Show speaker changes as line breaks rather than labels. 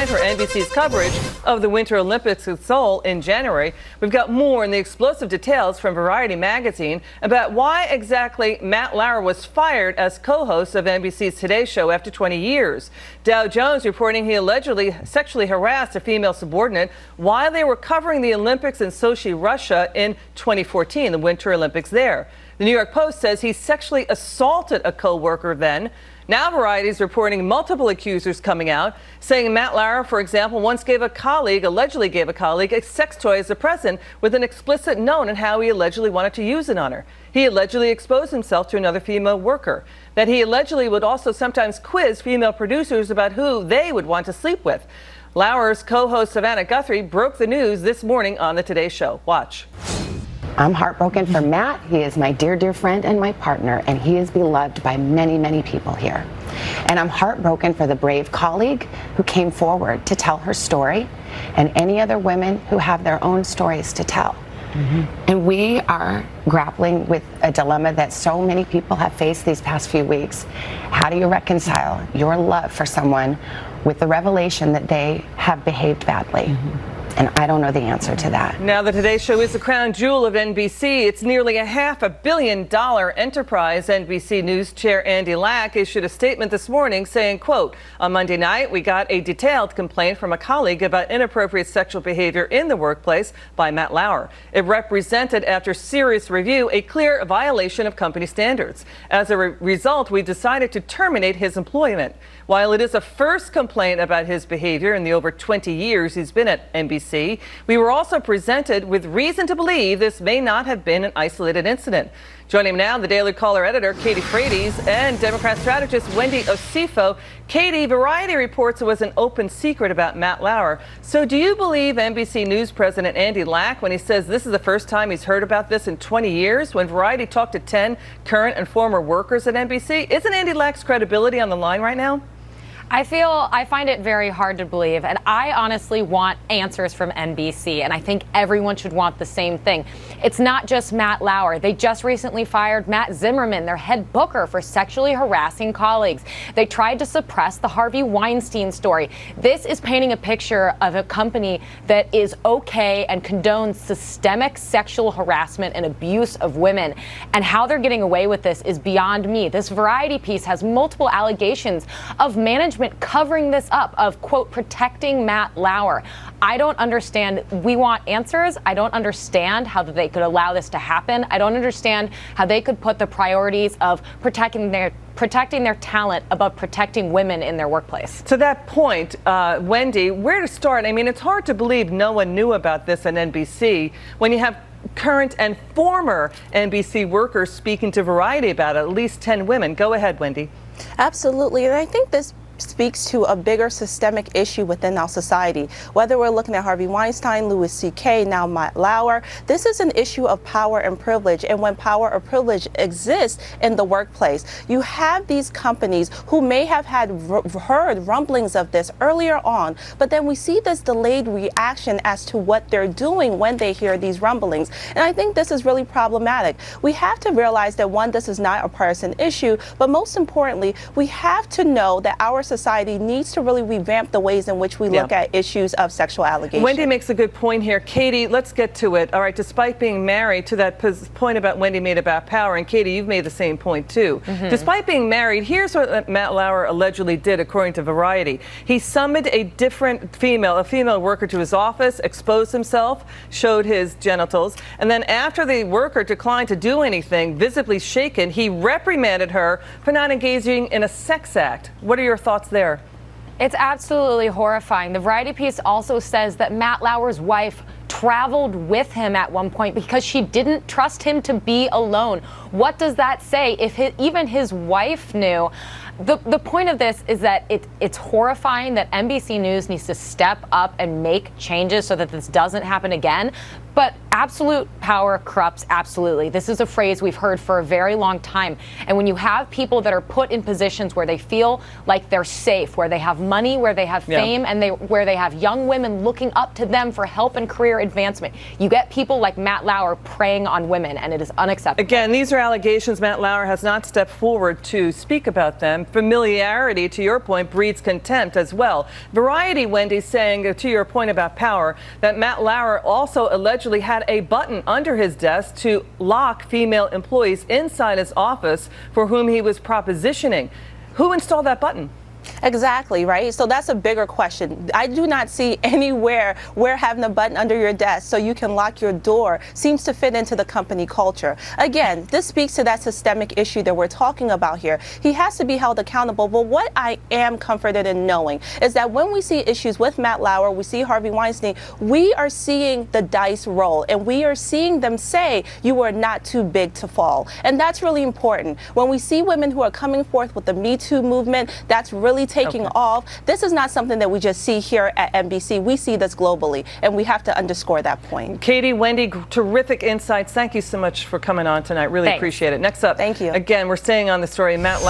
for NBC's coverage of the Winter Olympics in Seoul in January. We've got more in the explosive details from Variety magazine about why exactly Matt Lauer was fired as co-host of NBC's Today Show after 20 years. Dow Jones reporting he allegedly sexually harassed a female subordinate while they were covering the Olympics in Sochi, Russia in 2014, the Winter Olympics there. The New York Post says he sexually assaulted a co-worker then. Now Variety is reporting multiple accusers coming out, saying Matt Lauer, for example, once allegedly gave a colleague a sex toy as a present with an explicit note on how he allegedly wanted to use it on her. He allegedly exposed himself to another female worker. That he allegedly would also sometimes quiz female producers about who they would want to sleep with. Lauer's co-host Savannah Guthrie broke the news this morning on the Today Show. Watch.
I'm heartbroken for Matt. He is my dear, dear friend and my partner, and he is beloved by many, many people here. And I'm heartbroken for the brave colleague who came forward to tell her story and any other women who have their own stories to tell. And we are grappling with a dilemma that so many people have faced these past few weeks. How do you reconcile your love for someone with the revelation that they have behaved badly? And I don't know the answer to that.
Now, the Today Show is the crown jewel of NBC. It's nearly a $500 million enterprise. NBC News Chair Andy Lack issued a statement this morning saying, quote, on Monday night, we got a detailed complaint from a colleague about inappropriate sexual behavior in the workplace by Matt Lauer. It represented, after serious review, a clear violation of company standards. As a result, we decided to terminate his employment. While it is a first complaint about his behavior in the over 20 years he's been at NBC, we were also presented with reason to believe this may not have been an isolated incident. Joining me now, the Daily Caller editor, Katie Frates, and Democrat strategist Wendy Osefo. Katie, Variety reports it was an open secret about Matt Lauer. So do you believe NBC News President Andy Lack when he says this is the first time he's heard about this in 20 years? When Variety talked to 10 current and former workers at NBC, isn't Andy Lack's credibility on the line right now?
I find it very hard to believe, and I honestly want answers from NBC, and I think everyone should want the same thing. It's not just Matt Lauer. They just recently fired Matt Zimmerman, their head booker, for sexually harassing colleagues. They tried to suppress the Harvey Weinstein story. This is painting a picture of a company that is okay and condones systemic sexual harassment and abuse of women, and how they're getting away with this is beyond me. This Variety piece has multiple allegations of management covering this up, of, quote, protecting Matt Lauer. I don't understand. We want answers. I don't understand how they could allow this to happen. I don't understand how they could put the priorities of protecting their talent above protecting women in their workplace.
To that point, Wendy, where to start? I mean, it's hard to believe no one knew about this on NBC when you have current and former NBC workers speaking to Variety about it, at least 10 women. Go ahead, Wendy.
Absolutely. And I think this speaks to a bigger systemic issue within our society. Whether we're looking at Harvey Weinstein, Louis C.K., now Matt Lauer, this is an issue of power and privilege. And when power or privilege exists in the workplace, you have these companies who may have heard rumblings of this earlier on, but then we see this delayed reaction as to what they're doing when they hear these rumblings. And I think this is really problematic. We have to realize that, one, this is not a partisan issue, but most importantly, we have to know that our society needs to really revamp the ways in which we look at issues of sexual allegations.
Wendy makes a good point here. Katie, let's get to it. All right, despite being married, to that point about Wendy made about power, and Katie, you've made the same point too. Despite being married, here's what Matt Lauer allegedly did, according to Variety. He summoned a female worker to his office, exposed himself, showed his genitals, and then after the worker declined to do anything, visibly shaken, he reprimanded her for not engaging in a sex act. What are your thoughts there?
It's absolutely horrifying. The Variety piece also says that Matt Lauer's wife traveled with him at one point because she didn't trust him to be alone. What does that say if even his wife knew? The point of this is that it's horrifying that NBC News needs to step up and make changes so that this doesn't happen again. But absolute power corrupts absolutely. This is a phrase we've heard for a very long time. And when you have people that are put in positions where they feel like they're safe, where they have money, where they have fame, and where they have young women looking up to them for help and career advancement, you get people like Matt Lauer preying on women, and it is unacceptable.
Again, these are allegations. Matt Lauer has not stepped forward to speak about them. familiarity, to your point, breeds contempt as well. Variety, Wendy, saying, to your point about power, that Matt Lauer also allegedly had a button under his desk to lock female employees inside his office for whom he was propositioning. Who installed that button?
Exactly, right? So that's a bigger question. I do not see anywhere where having a button under your desk so you can lock your door seems to fit into the company culture. Again, this speaks to that systemic issue that we're talking about here. He has to be held accountable, but what I am comforted in knowing is that when we see issues with Matt Lauer, we see Harvey Weinstein, we are seeing the dice roll, and we are seeing them say you are not too big to fall. And that's really important. When we see women who are coming forth with the Me Too movement, that's really taking off. This is not something that we just see here at NBC. We see this globally, and we have to underscore that point.
Katie, Wendy, terrific insights. Thank you so much for coming on tonight. Really
Thanks.
appreciate it. Next up,
Thank you.
Again, we're staying on the story. Matt Lauer